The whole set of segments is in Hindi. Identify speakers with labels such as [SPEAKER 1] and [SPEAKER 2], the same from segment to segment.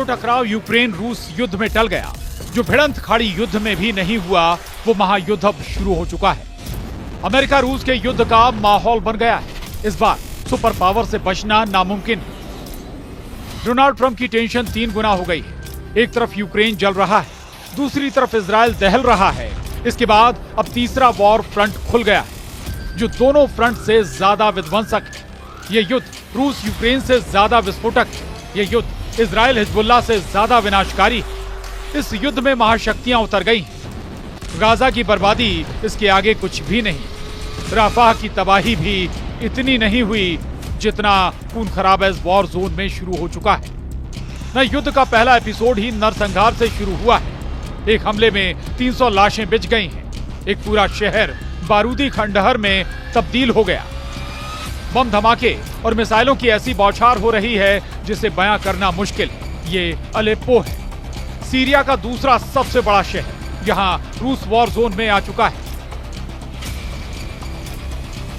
[SPEAKER 1] जो टकराव यूक्रेन रूस युद्ध में टल गया, जो भिड़ंत खाड़ी युद्ध में भी नहीं हुआ, वो महायुद्ध अब शुरू हो चुका है। अमेरिका रूस के युद्ध का माहौल बन गया है। इस बार सुपर पावर से बचना नामुमकिन है। डोनाल्ड ट्रंप की टेंशन 3 गुना हो गई है। एक तरफ यूक्रेन जल रहा है, दूसरी तरफ इजराइल दहल रहा है। इसके बाद अब तीसरा वॉर फ्रंट खुल गया है, जो दोनों फ्रंट से ज्यादा विध्वंसक है। ये युद्ध रूस यूक्रेन से ज्यादा विस्फोटक है। ये युद्ध इजराइल हिजबुल्लाह से ज्यादा विनाशकारी है। इस युद्ध में महाशक्तियां उतर गई हैं। गाजा की बर्बादी इसके आगे कुछ भी नहीं। राफाह की तबाही भी इतनी नहीं हुई जितना खून खराब इस वॉर जोन में शुरू हो चुका है। न युद्ध का पहला एपिसोड ही नरसंहार से शुरू हुआ है। एक हमले में 300 लाशें बिछ गई हैं। एक पूरा शहर बारूदी खंडहर में तब्दील हो गया। बम धमाके और मिसाइलों की ऐसी बौछार हो रही है जिसे बयां करना मुश्किल। ये अलेप्पो है, सीरिया का दूसरा सबसे बड़ा शहर। यहां रूस वॉर जोन में आ चुका है।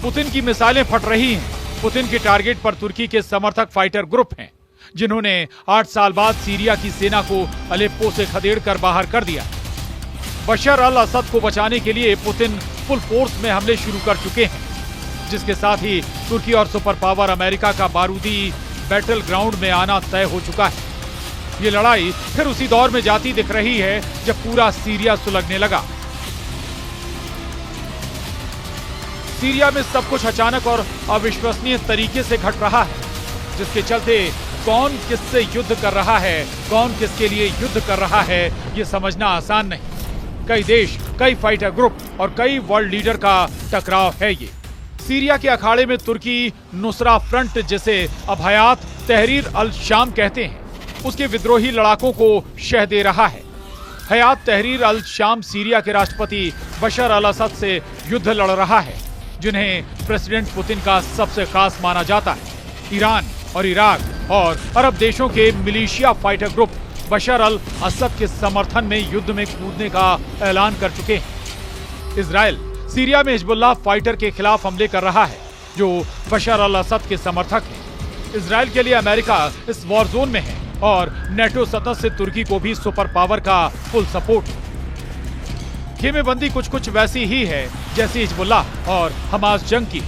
[SPEAKER 1] पुतिन की मिसाइलें फट रही हैं। पुतिन के टारगेट पर तुर्की के समर्थक फाइटर ग्रुप हैं, जिन्होंने 8 साल बाद सीरिया की सेना को अलेप्पो से खदेड़कर बाहर कर दिया। बशर अल असद को बचाने के लिए पुतिन फुल फोर्स में हमले शुरू कर चुके हैं, जिसके साथ ही तुर्की और सुपर पावर अमेरिका का बारूदी बैटल ग्राउंड में आना तय हो चुका है। ये लड़ाई फिर उसी दौर में जाती दिख रही है जब पूरा सीरिया सुलगने लगा। सीरिया में सब कुछ अचानक और अविश्वसनीय तरीके से घट रहा है, जिसके चलते कौन किससे युद्ध कर रहा है, कौन किसके लिए युद्ध कर रहा है, ये समझना आसान नहीं। कई देश, कई फाइटर ग्रुप और कई वर्ल्ड लीडर का टकराव है ये। सीरिया के अखाड़े में तुर्की नुसरा फ्रंट, जिसे अब हयात तहरीर अल शाम कहते हैं, उसके विद्रोही लड़ाकों को शह दे रहा है। हयात तहरीर अल शाम सीरिया के राष्ट्रपति बशर अल असद से युद्ध लड़ रहा है, जिन्हें प्रेसिडेंट पुतिन का सबसे खास माना जाता है। ईरान और इराक और अरब देशों के मिलिशिया फाइटर ग्रुप बशर अल असद के समर्थन में युद्ध में कूदने का ऐलान कर चुके हैं। इजराइल सीरिया में हिजबुल्लाह फाइटर के खिलाफ हमले कर रहा है, जो बशर अल असद के समर्थक हैं। इजराइल के लिए अमेरिका इस वॉर जोन में है और नेटो सदस्य तुर्की को भी सुपर पावर का फुल सपोर्ट। खेमेबंदी कुछ वैसी ही है जैसी हिजबुल्लाह और हमास जंग की।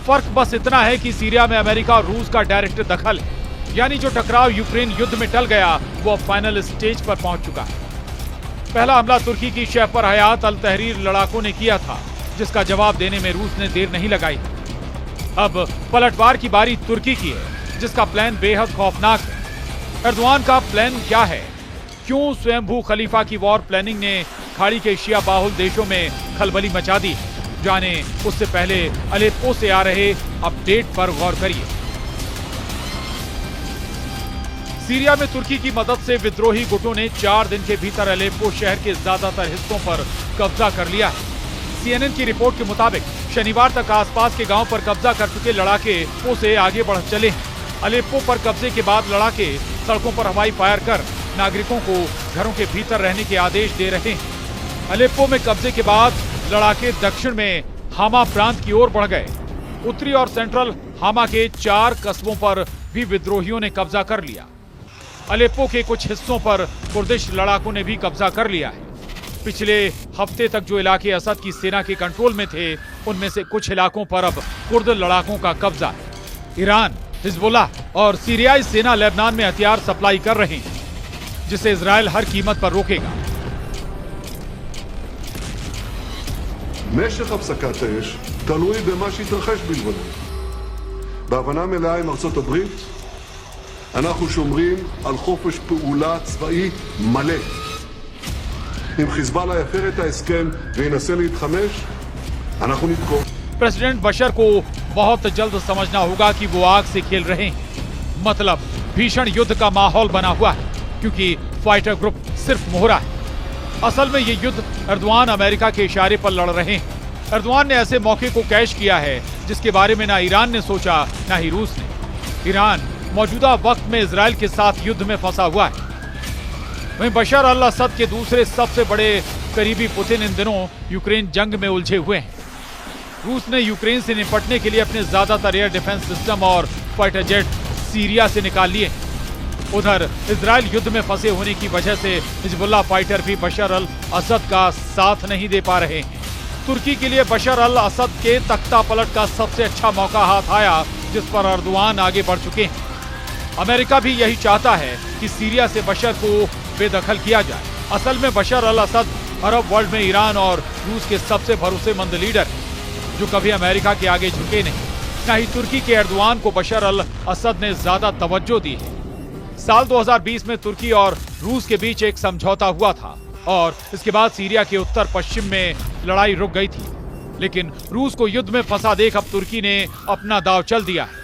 [SPEAKER 1] फर्क बस इतना है कि सीरिया में अमेरिका और रूस का डायरेक्ट दखल है, यानी जो टकराव यूक्रेन युद्ध में टल गया वो फाइनल स्टेज पर पहुंच चुका है। पहला हमला तुर्की की शह पर हयात अल तहरीर लड़ाकों ने किया था, जिसका जवाब देने में रूस ने देर नहीं लगाई। अब पलटवार की बारी तुर्की की है, जिसका प्लान बेहद खौफनाक है। एर्दोआन का प्लान क्या है? क्यों स्वयंभू खलीफा की वॉर प्लानिंग ने खाड़ी के शिया बाहुल देशों में खलबली मचा दी? जाने उससे पहले अलेप्पो से आ रहे अपडेट पर गौर करिए। सीरिया में तुर्की की मदद से विद्रोही गुटों ने 4 दिन के भीतर अलेप्पो शहर के ज्यादातर हिस्सों पर कब्जा कर लिया है। CNN की रिपोर्ट के मुताबिक शनिवार तक आसपास के गांव पर कब्जा कर चुके लड़ाके से आगे बढ़ चले हैं। अलेप्पो पर कब्जे के बाद लड़ाके सड़कों पर हवाई फायर कर नागरिकों को घरों के भीतर रहने के आदेश दे रहे हैं। अलेप्पो में कब्जे के बाद लड़ाके दक्षिण में हामा प्रांत की ओर बढ़ गए। उत्तरी और सेंट्रल हामा के 4 कस्बों पर भी विद्रोहियों ने कब्जा कर लिया। अलेप्पो के कुछ हिस्सों पर कुर्दिश लड़ाकों ने भी कब्जा कर लिया है। पिछले हफ्ते तक जो इलाके असद की सेना के कंट्रोल में थे, उनमें से कुछ इलाकों पर अब कुर्द लड़ाकों का कब्जा है। ईरान, हिजबुल्लाह और सीरियाई सेना लेबनान में हथियार सप्लाई कर रहे हैं, जिसे इजराइल हर कीमत पर रोकेगा।
[SPEAKER 2] משך הפסקת האש תלוי במה שיתרחש בלבנון. בהבנה מלאה עם ארצות הברית, אנחנו שומרים על חופש פעולה צבאי מלא. אם חיזבאללה יפר את ההסכם וינסה להתחמש, אנחנו נתקוף.
[SPEAKER 1] प्रेसिडेंट बशर को बहुत जल्द समझना होगा कि वो आग से खेल रहे हैं। मतलब भीषण युद्ध का माहौल बना हुआ है, क्योंकि फाइटर ग्रुप सिर्फ मोहरा है। असल में ये युद्ध एर्दोआन अमेरिका के इशारे पर लड़ रहे हैं। एर्दोआन ने ऐसे मौके को कैश किया है जिसके बारे में ना ईरान ने सोचा, ना ही रूस ने। ईरान मौजूदा वक्त में इजराइल के साथ युद्ध में फंसा हुआ है। वहीं बशर अल असद के दूसरे सबसे बड़े करीबी पुतिन इन दिनों यूक्रेन जंग में उलझे हुए हैं। रूस ने यूक्रेन से निपटने के लिए अपने ज्यादातर एयर डिफेंस सिस्टम और फाइटर जेट सीरिया से निकाल लिए। उधर इजराइल युद्ध में फंसे होने की वजह से हिजबुल्लाह फाइटर भी बशर अल असद का साथ नहीं दे पा रहे हैं। तुर्की के लिए बशर अल असद के तख्ता पलट का सबसे अच्छा मौका हाथ आया, जिस पर अर्दवान आगे बढ़ चुके हैं। अमेरिका भी यही चाहता है कि सीरिया से बशर को बेदखल किया जाए। असल में बशर अल असद अरब वर्ल्ड में ईरान और रूस के सबसे भरोसेमंद लीडर हैं, जो कभी अमेरिका के आगे झुके नहीं। न ही तुर्की के एर्दोआन को बशर अल असद ने ज्यादा तवज्जो दी है। साल 2020 में तुर्की और रूस के बीच एक समझौता हुआ था और इसके बाद सीरिया के उत्तर पश्चिम में लड़ाई रुक गई थी। लेकिन रूस को युद्ध में फंसा देख अब तुर्की ने अपना दांव चल दिया है।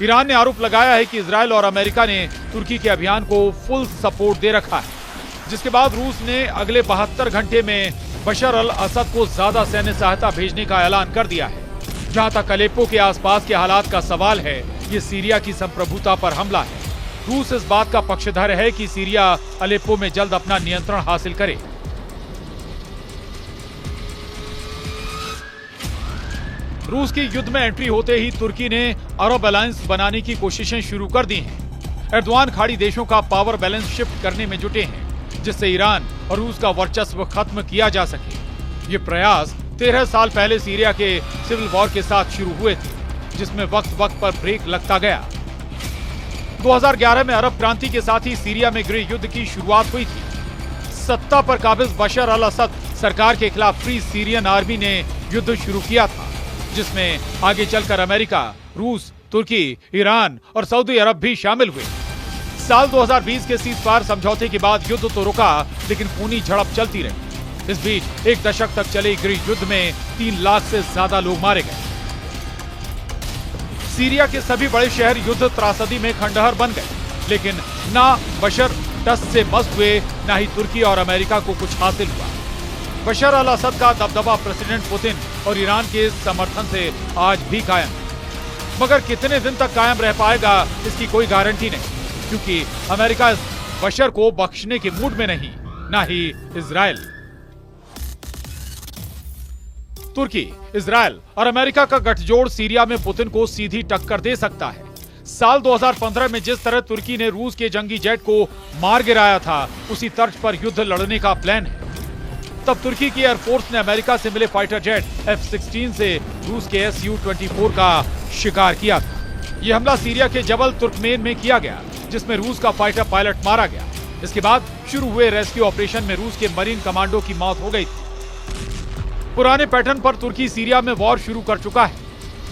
[SPEAKER 1] ईरान ने आरोप लगाया है कि इजराइल और अमेरिका ने तुर्की के अभियान को फुल सपोर्ट दे रखा है, जिसके बाद रूस ने अगले 72 घंटे में बशर अल असद को ज्यादा सैन्य सहायता भेजने का ऐलान कर दिया है। जहां तक अलेप्पो के आसपास के हालात का सवाल है, ये सीरिया की संप्रभुता पर हमला है। रूस इस बात का पक्षधर है कि सीरिया अलेप्पो में जल्द अपना नियंत्रण हासिल करे। रूस की युद्ध में एंट्री होते ही तुर्की ने अरब अलायंस बनाने की कोशिशें शुरू कर दी हैं। एर्दोआन खाड़ी देशों का पावर बैलेंस शिफ्ट करने में जुटे हैं, जिससे ईरान और रूस का वर्चस्व खत्म किया जा सके। ये प्रयास 13 साल पहले सीरिया के सिविल वॉर के साथ शुरू हुए थे, जिसमें वक्त वक्त पर ब्रेक लगता गया। 2011 में अरब क्रांति के साथ ही सीरिया में गृह युद्ध की शुरुआत हुई थी। सत्ता पर काबिज बशर अल असद सरकार के खिलाफ फ्री सीरियन आर्मी ने युद्ध शुरू किया था, जिसमें आगे चलकर अमेरिका, रूस, तुर्की, ईरान और सऊदी अरब भी शामिल हुए। साल 2020 के सीज़फायर समझौते के बाद युद्ध तो रुका, लेकिन खूनी झड़प चलती रही। इस बीच एक दशक तक चले गृह युद्ध में 3 लाख से ज्यादा लोग मारे गए। सीरिया के सभी बड़े शहर युद्ध त्रासदी में खंडहर बन गए, लेकिन ना बशर टस से मस्त हुए, ना ही तुर्की और अमेरिका को कुछ हासिल हुआ। बशर अल असद का दबदबा प्रेसिडेंट पुतिन और ईरान के समर्थन से आज भी कायम है, मगर कितने दिन तक कायम रह पाएगा इसकी कोई गारंटी नहीं, क्योंकि अमेरिका बशर को बख्शने के मूड में नहीं, ना ही इजराइल। तुर्की, इजराइल और अमेरिका का गठजोड़ सीरिया में पुतिन को सीधी टक्कर दे सकता है। साल 2015 में जिस तरह तुर्की ने रूस के जंगी जेट को मार गिराया था, उसी तर्ज पर युद्ध लड़ने का प्लान है। तब तुर्की की एयरफोर्स ने अमेरिका से मिले फाइटर जेट F-16 से रूस के Su-24 का शिकार किया था। यह हमला सीरिया के जबल तुर्कमेन में किया गया, जिसमें रूस का फाइटर पायलट मारा गया। इसके बाद शुरू हुए रेस्क्यू ऑपरेशन में रूस के मरीन कमांडो की मौत हो गई थी। पुराने पैटर्न पर तुर्की सीरिया में वॉर शुरू कर चुका है,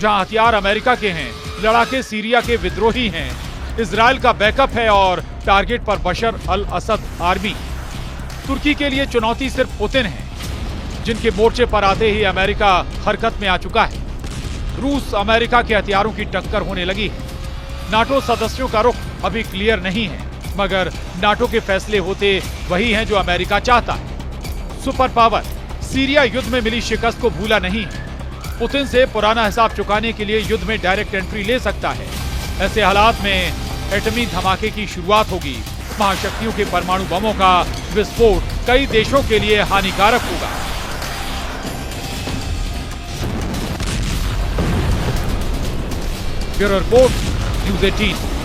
[SPEAKER 1] जहां हथियार अमेरिका के हैं, लड़ाके सीरिया के विद्रोही हैं, इजराइल का बैकअप है और टारगेट पर बशर अल असद आर्मी। तुर्की के लिए चुनौती सिर्फ पुतिन है, जिनके मोर्चे पर आते ही अमेरिका हरकत में आ चुका है। रूस अमेरिका के हथियारों की टक्कर होने लगी है। नाटो सदस्यों का रुख अभी क्लियर नहीं है, मगर नाटो के फैसले होते वही हैं जो अमेरिका चाहता है। सुपर पावर सीरिया युद्ध में मिली शिकस्त को भूला नहीं है। पुतिन से पुराना हिसाब चुकाने के लिए युद्ध में डायरेक्ट एंट्री ले सकता है। ऐसे हालात में एटमी धमाके की शुरुआत होगी। महाशक्तियों के परमाणु बमों का विस्फोट कई देशों के लिए हानिकारक होगा। Bureau report, news 18।